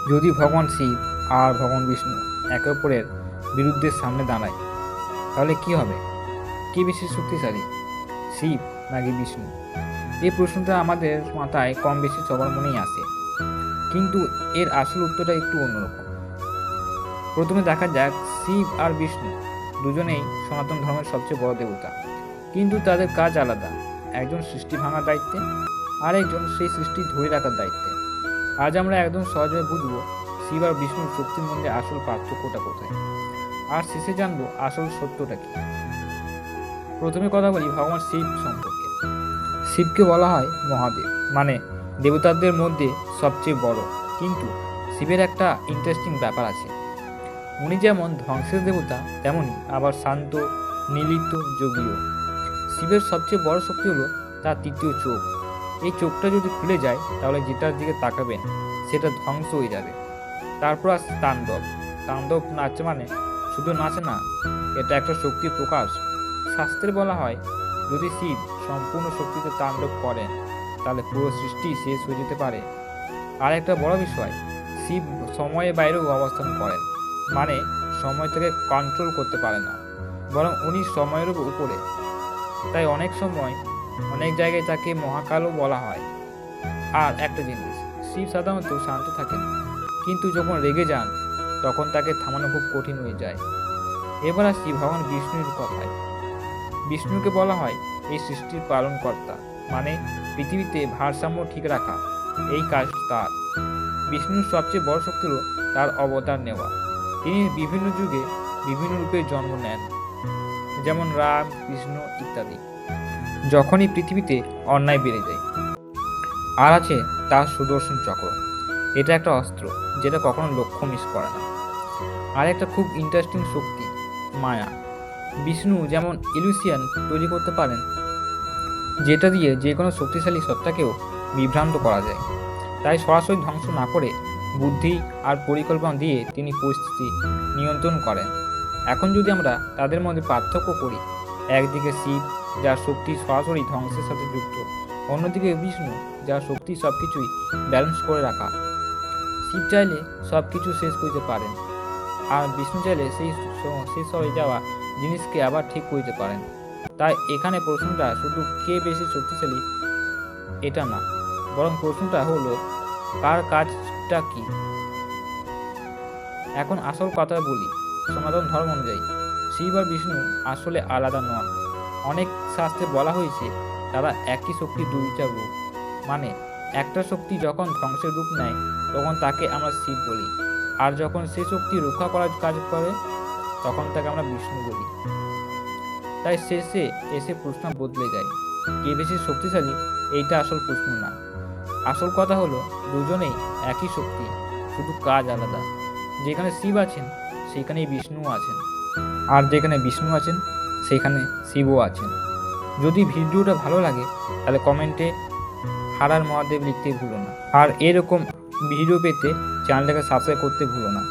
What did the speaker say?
যদি ভগবান শিব আর ভগবান বিষ্ণু একে অপরের বিরুদ্ধে সামনে দাঁড়ায়, তাহলে কি হবে? কে বেশি শক্তিশালী, শিব নাকি বিষ্ণু? এই প্রশ্নটা আমাদের মাথায় কম বেশি সবার মনেই আসে, কিন্তু এর আসল উত্তরটা একটু অন্যরকম। প্রথমে দেখা যাক, শিব আর বিষ্ণু দুজনেই সনাতন ধর্মের সবচেয়ে বড় দেবতা, কিন্তু তাদের কাজ আলাদা। একজন সৃষ্টি ভাঙার দায়িত্বে, আর একজন সেই সৃষ্টি ধরে রাখার দায়িত্বে। আজ আমরা একদম সহজভাবে বুঝবো শিব আর বিষ্ণুর শক্তির মধ্যে আসল পার্থক্যটা কোথায়, আর শেষে জানবো আসল সত্যটা কি। প্রথমে কথা বলি ভগবান শিব সম্পর্কে। শিবকে বলা হয় মহাদেব, মানে দেবতাদের মধ্যে সবচেয়ে বড়। কিন্তু শিবের একটা ইন্টারেস্টিং ব্যাপার আছে। উনি যেমন ধ্বংসের দেবতা, তেমনি আবার শান্ত, নির্লিপ্ত, যোগীও। শিবের সবচেয়ে বড় শক্তি হলো তার তৃতীয় চোখ। এই চোখটা যদি খুলে যায়, তাহলে যেটার দিকে তাকাবেন সেটা ধ্বংস হয়ে যাবে। তারপর আসছে তাণ্ডব। তাণ্ডব নাচ মানে শুধু নাচে না, এটা একটা শক্তির প্রকাশ। শাস্ত্রে বলা হয়, যদি শিব সম্পূর্ণ শক্তিতে তাণ্ডব করেন, তাহলে পুরো সৃষ্টি শেষ হয়ে যেতে পারে। আর একটা বড় বিষয়, শিব সময়ের বাইরেও অবস্থান করেন, মানে সময় থেকে কন্ট্রোল করতে পারে না, বরং উনি সময়ের উপরে। তাই অনেক সময় অনেক জায়গায় তাকে মহাকালও বলা হয়। আর একটা জিনিস, শিব সাধারণত শান্ত থাকেন, কিন্তু যখন রেগে যান তখন তাকে থামানো খুব কঠিন হয়ে যায়। এবার আসছি ভগবান বিষ্ণুর কথায়। বিষ্ণুকে বলা হয় এই সৃষ্টির পালনকর্তা, মানে পৃথিবীতে ভারসাম্য ঠিক রাখা, এই কাজ তার। বিষ্ণুর সবচেয়ে বড় শক্তি হল তার অবতার নেওয়া। তিনি বিভিন্ন যুগে বিভিন্ন রূপে জন্ম নেন, যেমন রাম, কৃষ্ণ ইত্যাদি, যখনই পৃথিবীতে অন্যায় বেড়ে যায়। আর আছে তার সুদর্শন চক্র। এটা একটা অস্ত্র যেটা কখনো লক্ষ্য মিস করে না। আর একটা খুব ইন্টারেস্টিং শক্তি, মায়া। বিষ্ণু যেমন ইলুশিয়ান তৈরি করতে পারেন, যেটা দিয়ে যে কোনো শক্তিশালী সত্তাকেও বিভ্রান্ত করা যায়। তাই সরাসরি ধ্বংস না করে বুদ্ধি আর পরিকল্পনা দিয়ে তিনি পরিস্থিতি নিয়ন্ত্রণ করেন। এখন যদি আমরা তাদের মধ্যে পার্থক্য করি, একদিকে শিব, যার শক্তি সরাসরি ধ্বংসের সাথে যুক্ত, অন্যদিকে বিষ্ণু, যার শক্তি সবকিছুই ব্যালেন্স করে রাখা। শিব চাইলে সব কিছু শেষ করতে পারেন, আর বিষ্ণু চাইলে সেই শেষ হয়ে যাওয়া জিনিসকে আবার ঠিক করতে পারেন। তাই এখানে প্রশ্নটা শুধু কে বেশি শক্তিশালী এটা না, বরং প্রশ্নটা হলো কার কাজটা কি। এখন আসল কথা বলি, সনাতন ধর্ম অনুযায়ী শিব আর বিষ্ণু আসলে আলাদা নন। অনেক শাস্ত্রে বলা হয়েছে তারা একই শক্তি দুইটা রূপ। মানে একটা শক্তি যখন ধ্বংসের রূপ নেয়, তখন তাকে আমরা শিব বলি, আর যখন সে শক্তি রক্ষা করার কাজ করে, তখন তাকে আমরা বিষ্ণু বলি। তাই শেষে এসে প্রশ্ন বদলে যায়, কে বেশি শক্তিশালী এইটা আসল প্রশ্ন না। আসল কথা হলো দুজনেই একই শক্তি, শুধু কাজ আলাদা। যেখানে শিব আছেন সেখানেই বিষ্ণু আছেন, আর যেখানে বিষ্ণু আছেন সেখানে শিবও আছেন। যদি ভিডিওটা ভালো লাগে তাহলে কমেন্টে হার মহাদেব লিখতে ভুলো না, আর এরকম ভিডিও পেতে চ্যানেলটাকে সাবস্ক্রাইব করতে ভুলো না।